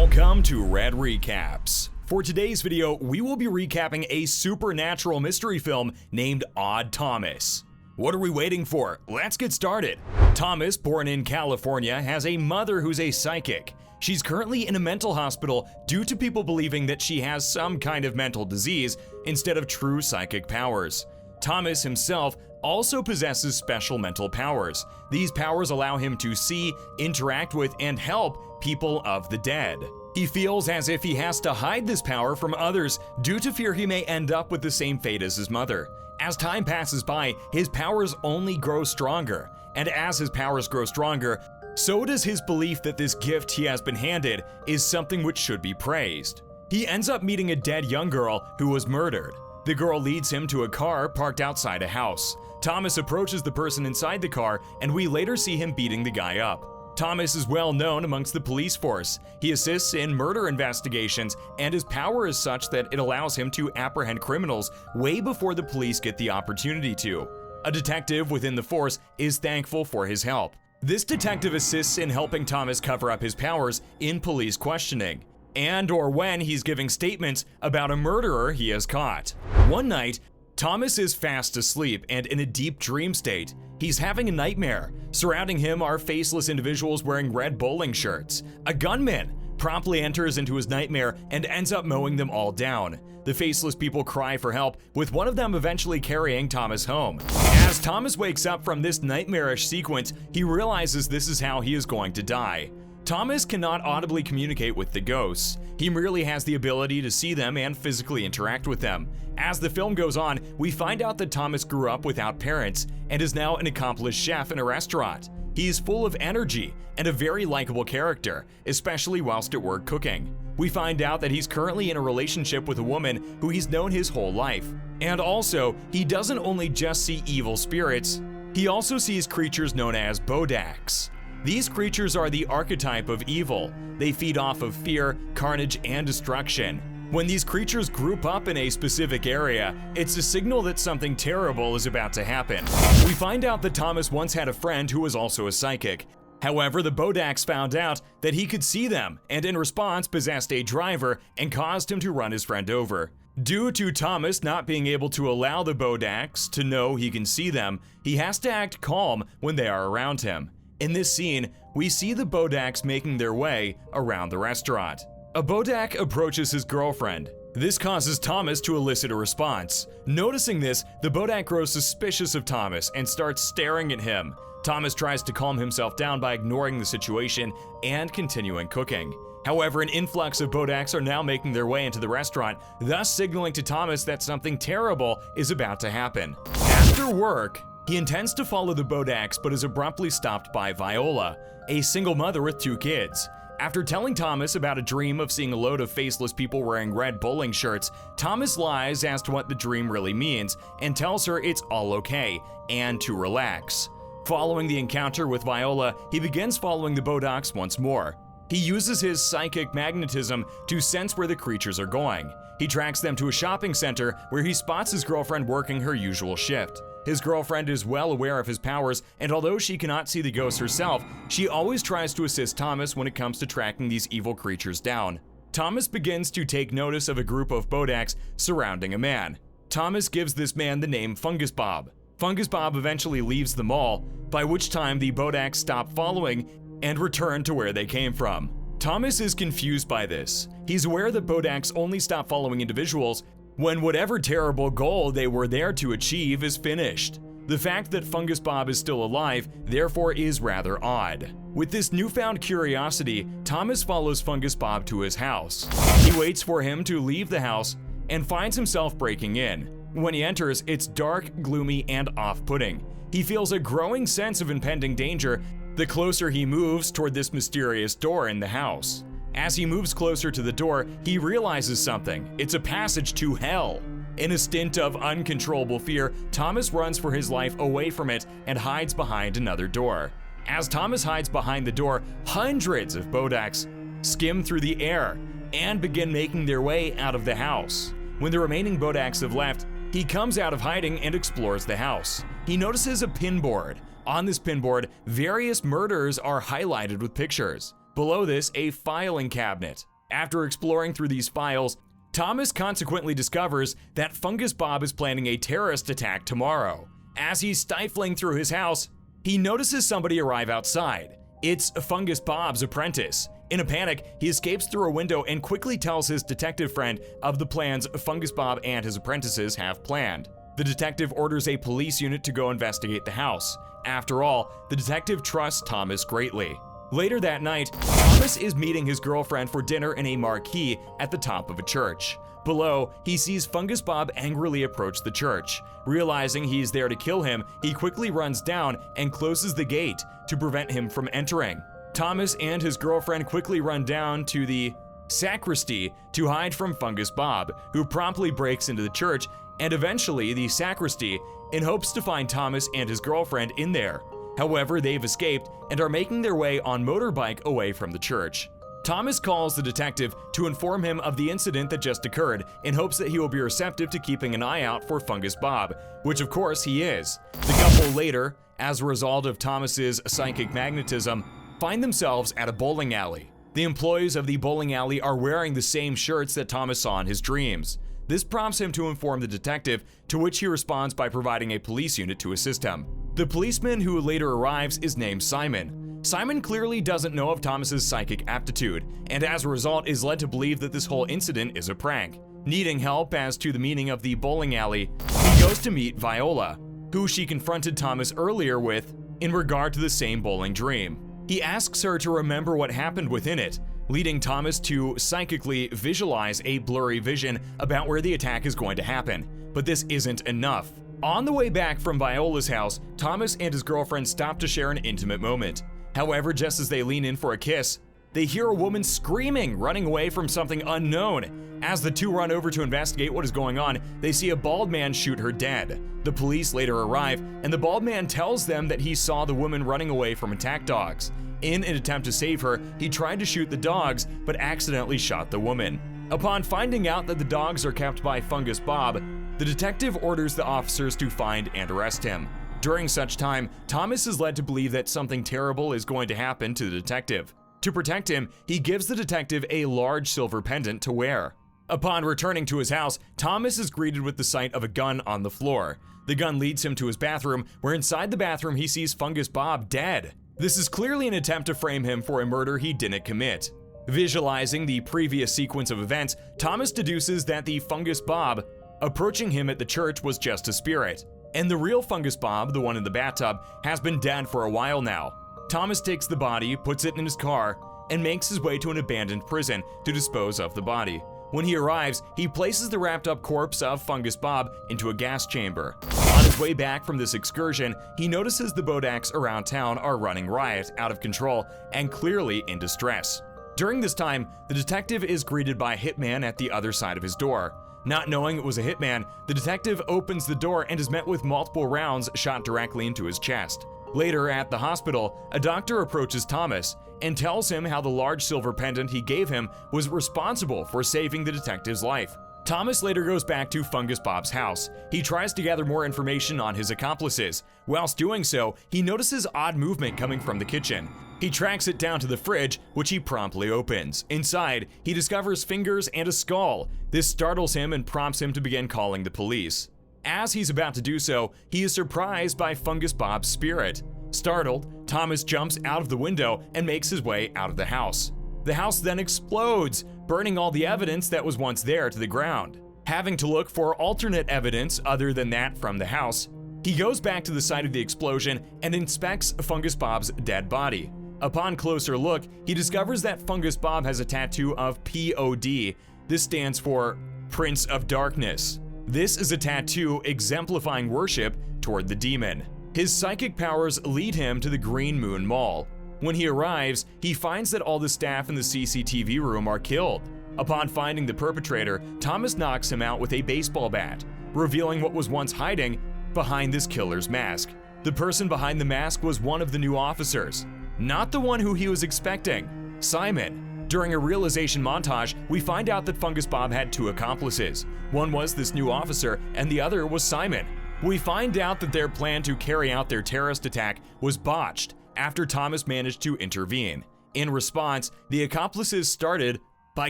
Welcome to Red Recaps. For today's video, we will be recapping a supernatural mystery film named Odd Thomas. What are we waiting for? Let's get started. Thomas, born in California, has a mother who's a psychic. She's currently in a mental hospital due to people believing that she has some kind of mental disease instead of true psychic powers. Thomas himself also possesses special mental powers. These powers allow him to see, interact with, and help people of the dead. He feels as if he has to hide this power from others due to fear he may end up with the same fate as his mother. As time passes by, his powers only grow stronger, and as his powers grow stronger, so does his belief that this gift he has been handed is something which should be praised. He ends up meeting a dead young girl who was murdered. The girl leads him to a car parked outside a house. Thomas approaches the person inside the car, and we later see him beating the guy up. Thomas is well known amongst the police force. He assists in murder investigations, and his power is such that it allows him to apprehend criminals way before the police get the opportunity to. A detective within the force is thankful for his help. This detective assists in helping Thomas cover up his powers in police questioning, and or when he's giving statements about a murderer he has caught. One night, Thomas is fast asleep and in a deep dream state. He's having a nightmare. Surrounding him are faceless individuals wearing red bowling shirts. A gunman promptly enters into his nightmare and ends up mowing them all down. The faceless people cry for help, with one of them eventually carrying Thomas home. As Thomas wakes up from this nightmarish sequence, he realizes this is how he is going to die. Thomas cannot audibly communicate with the ghosts. He merely has the ability to see them and physically interact with them. As the film goes on, we find out that Thomas grew up without parents and is now an accomplished chef in a restaurant. He is full of energy and a very likable character, especially whilst at work cooking. We find out that he's currently in a relationship with a woman who he's known his whole life. And also, he doesn't only just see evil spirits, he also sees creatures known as bodaks. These creatures are the archetype of evil. They feed off of fear, carnage, and destruction. When these creatures group up in a specific area, it's a signal that something terrible is about to happen. We find out that Thomas once had a friend who was also a psychic. However, the bodaks found out that he could see them, and in response possessed a driver and caused him to run his friend over. Due to Thomas not being able to allow the bodaks to know he can see them, he has to act calm when they are around him. In this scene, we see the bodaks making their way around the restaurant. A bodak approaches his girlfriend. This causes Thomas to elicit a response. Noticing this, the bodak grows suspicious of Thomas and starts staring at him. Thomas tries to calm himself down by ignoring the situation and continuing cooking. However, an influx of bodaks are now making their way into the restaurant, thus signaling to Thomas that something terrible is about to happen. After work, he intends to follow the bodaks but is abruptly stopped by Viola, a single mother with 2 kids. After telling Thomas about a dream of seeing a load of faceless people wearing red bowling shirts, Thomas lies as to what the dream really means and tells her it's all okay and to relax. Following the encounter with Viola, he begins following the bodaks once more. He uses his psychic magnetism to sense where the creatures are going. He tracks them to a shopping center where he spots his girlfriend working her usual shift. His girlfriend is well aware of his powers, and although she cannot see the ghosts herself, she always tries to assist Thomas when it comes to tracking these evil creatures down. Thomas begins to take notice of a group of bodaks surrounding a man. Thomas gives this man the name Fungus Bob. Fungus Bob eventually leaves the mall, by which time the bodaks stop following and return to where they came from. Thomas is confused by this. He's aware that bodaks only stop following individuals when whatever terrible goal they were there to achieve is finished. The fact that Fungus Bob is still alive, therefore, is rather odd. With this newfound curiosity, Thomas follows Fungus Bob to his house. He waits for him to leave the house and finds himself breaking in. When he enters, it's dark, gloomy, and off-putting. He feels a growing sense of impending danger the closer he moves toward this mysterious door in the house. As he moves closer to the door, he realizes something. It's a passage to hell. In a stint of uncontrollable fear, Thomas runs for his life away from it and hides behind another door. As Thomas hides behind the door, hundreds of bodaks skim through the air and begin making their way out of the house. When the remaining bodaks have left, he comes out of hiding and explores the house. He notices a pinboard. On this pinboard, various murders are highlighted with pictures. Below this, a filing cabinet. After exploring through these files, Thomas consequently discovers that Fungus Bob is planning a terrorist attack tomorrow. As he's stifling through his house, he notices somebody arrive outside. It's Fungus Bob's apprentice. In a panic, he escapes through a window and quickly tells his detective friend of the plans Fungus Bob and his apprentices have planned. The detective orders a police unit to go investigate the house. After all, the detective trusts Thomas greatly. Later that night, Thomas is meeting his girlfriend for dinner in a marquee at the top of a church. Below, he sees Fungus Bob angrily approach the church. Realizing he's there to kill him, he quickly runs down and closes the gate to prevent him from entering. Thomas and his girlfriend quickly run down to the sacristy to hide from Fungus Bob, who promptly breaks into the church and eventually the sacristy in hopes to find Thomas and his girlfriend in there. However, they've escaped and are making their way on motorbike away from the church. Thomas calls the detective to inform him of the incident that just occurred in hopes that he will be receptive to keeping an eye out for Fungus Bob, which of course he is. The couple later, as a result of Thomas's psychic magnetism, find themselves at a bowling alley. The employees of the bowling alley are wearing the same shirts that Thomas saw in his dreams. This prompts him to inform the detective, to which he responds by providing a police unit to assist him. The policeman who later arrives is named Simon. Simon clearly doesn't know of Thomas's psychic aptitude, and as a result is led to believe that this whole incident is a prank. Needing help as to the meaning of the bowling alley, he goes to meet Viola, who she confronted Thomas earlier with in regard to the same bowling dream. He asks her to remember what happened within it, leading Thomas to psychically visualize a blurry vision about where the attack is going to happen. But this isn't enough. On the way back from Viola's house, Thomas and his girlfriend stop to share an intimate moment. However, just as they lean in for a kiss, they hear a woman screaming, running away from something unknown. As the two run over to investigate what is going on, they see a bald man shoot her dead. The police later arrive, and the bald man tells them that he saw the woman running away from attack dogs. In an attempt to save her, he tried to shoot the dogs, but accidentally shot the woman. Upon finding out that the dogs are kept by Fungus Bob, the detective orders the officers to find and arrest him. During such time, Thomas is led to believe that something terrible is going to happen to the detective. To protect him, he gives the detective a large silver pendant to wear. Upon returning to his house, Thomas is greeted with the sight of a gun on the floor. The gun leads him to his bathroom, where inside the bathroom he sees Fungus Bob dead. This is clearly an attempt to frame him for a murder he didn't commit. Visualizing the previous sequence of events, Thomas deduces that the Fungus Bob approaching him at the church was just a spirit, and the real Fungus Bob, the one in the bathtub, has been dead for a while now. Thomas takes the body, puts it in his car, and makes his way to an abandoned prison to dispose of the body. When he arrives, he places the wrapped up corpse of Fungus Bob into a gas chamber. On his way back from this excursion, he notices the Bodaks around town are running riot, out of control, and clearly in distress. During this time, the detective is greeted by a hitman at the other side of his door. Not knowing it was a hitman, the detective opens the door and is met with multiple rounds shot directly into his chest. Later at the hospital, a doctor approaches Thomas and tells him how the large silver pendant he gave him was responsible for saving the detective's life. Thomas later goes back to Fungus Bob's house. He tries to gather more information on his accomplices. Whilst doing so, he notices odd movement coming from the kitchen. He tracks it down to the fridge, which he promptly opens. Inside, he discovers fingers and a skull. This startles him and prompts him to begin calling the police. As he's about to do so, he is surprised by Fungus Bob's spirit. Startled, Thomas jumps out of the window and makes his way out of the house. The house then explodes, burning all the evidence that was once there to the ground. Having to look for alternate evidence other than that from the house, he goes back to the site of the explosion and inspects Fungus Bob's dead body. Upon closer look, he discovers that Fungus Bob has a tattoo of POD. This stands for Prince of Darkness. This is a tattoo exemplifying worship toward the demon. His psychic powers lead him to the Green Moon Mall. When he arrives, he finds that all the staff in the CCTV room are killed. Upon finding the perpetrator, Thomas knocks him out with a baseball bat, revealing what was once hiding behind this killer's mask. The person behind the mask was one of the new officers, not the one who he was expecting, Simon. During a realization montage, we find out that Fungus Bob had two accomplices. One was this new officer, and the other was Simon. We find out that their plan to carry out their terrorist attack was botched after Thomas managed to intervene. In response, the accomplices started by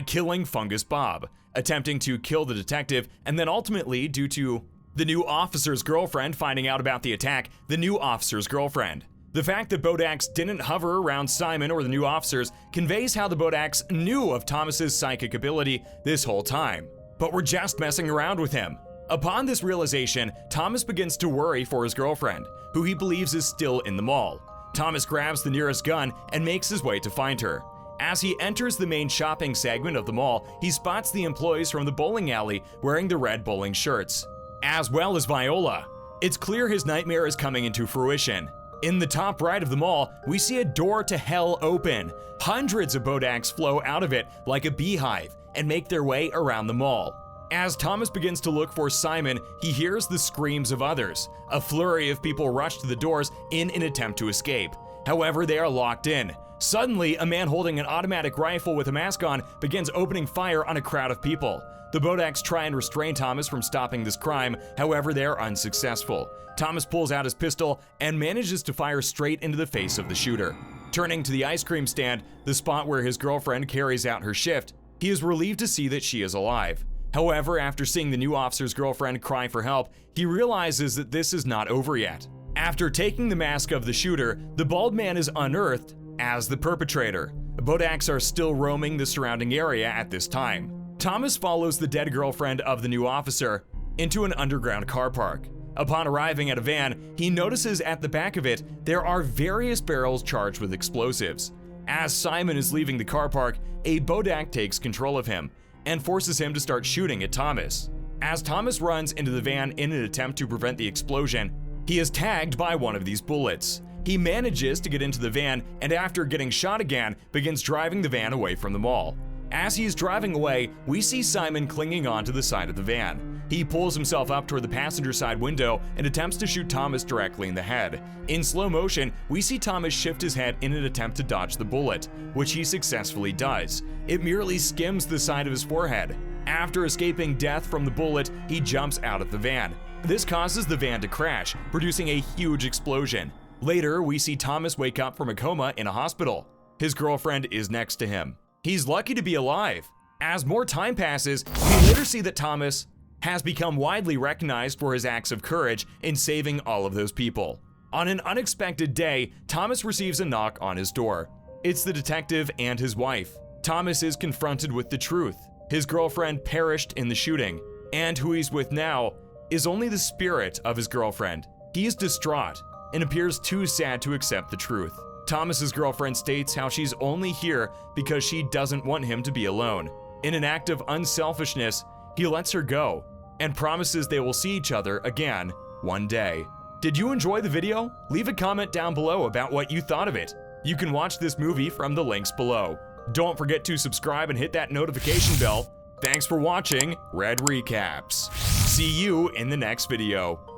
killing Fungus Bob, attempting to kill the detective, and then ultimately, due to the new officer's girlfriend finding out about the attack, the new officer's girlfriend. The fact that Bodax didn't hover around Simon or the new officers conveys how the Bodax knew of Thomas's psychic ability this whole time, but were just messing around with him. Upon this realization, Thomas begins to worry for his girlfriend, who he believes is still in the mall. Thomas grabs the nearest gun and makes his way to find her. As he enters the main shopping segment of the mall, he spots the employees from the bowling alley wearing the red bowling shirts, as well as Viola. It's clear his nightmare is coming into fruition. In the top right of the mall, we see a door to hell open. Hundreds of Bodax flow out of it like a beehive and make their way around the mall. As Thomas begins to look for Simon, he hears the screams of others. A flurry of people rush to the doors in an attempt to escape. However, they are locked in. Suddenly, a man holding an automatic rifle with a mask on begins opening fire on a crowd of people. The Bodax try and restrain Thomas from stopping this crime, however they are unsuccessful. Thomas pulls out his pistol and manages to fire straight into the face of the shooter. Turning to the ice cream stand, the spot where his girlfriend carries out her shift, he is relieved to see that she is alive. However, after seeing the new officer's girlfriend cry for help, he realizes that this is not over yet. After taking the mask of the shooter, the bald man is unearthed as the perpetrator. Bodax are still roaming the surrounding area at this time. Thomas follows the dead girlfriend of the new officer into an underground car park. Upon arriving at a van, he notices at the back of it there are various barrels charged with explosives. As Simon is leaving the car park, a Bodax takes control of him and forces him to start shooting at Thomas. As Thomas runs into the van in an attempt to prevent the explosion, he is tagged by one of these bullets. He manages to get into the van and after getting shot again, begins driving the van away from the mall. As he is driving away, we see Simon clinging onto the side of the van. He pulls himself up toward the passenger side window and attempts to shoot Thomas directly in the head. In slow motion, we see Thomas shift his head in an attempt to dodge the bullet, which he successfully does. It merely skims the side of his forehead. After escaping death from the bullet, he jumps out of the van. This causes the van to crash, producing a huge explosion. Later, we see Thomas wake up from a coma in a hospital. His girlfriend is next to him. He's lucky to be alive. As more time passes, we later see that Thomas has become widely recognized for his acts of courage in saving all of those people. On an unexpected day, Thomas receives a knock on his door. It's the detective and his wife. Thomas is confronted with the truth. His girlfriend perished in the shooting, and who he's with now is only the spirit of his girlfriend. He is distraught and appears too sad to accept the truth. Thomas's girlfriend states how she's only here because she doesn't want him to be alone. In an act of unselfishness, he lets her go and promises they will see each other again one day. Did you enjoy the video? Leave a comment down below about what you thought of it. You can watch this movie from the links below. Don't forget to subscribe and hit that notification bell. Thanks for watching Red Recaps. See you in the next video.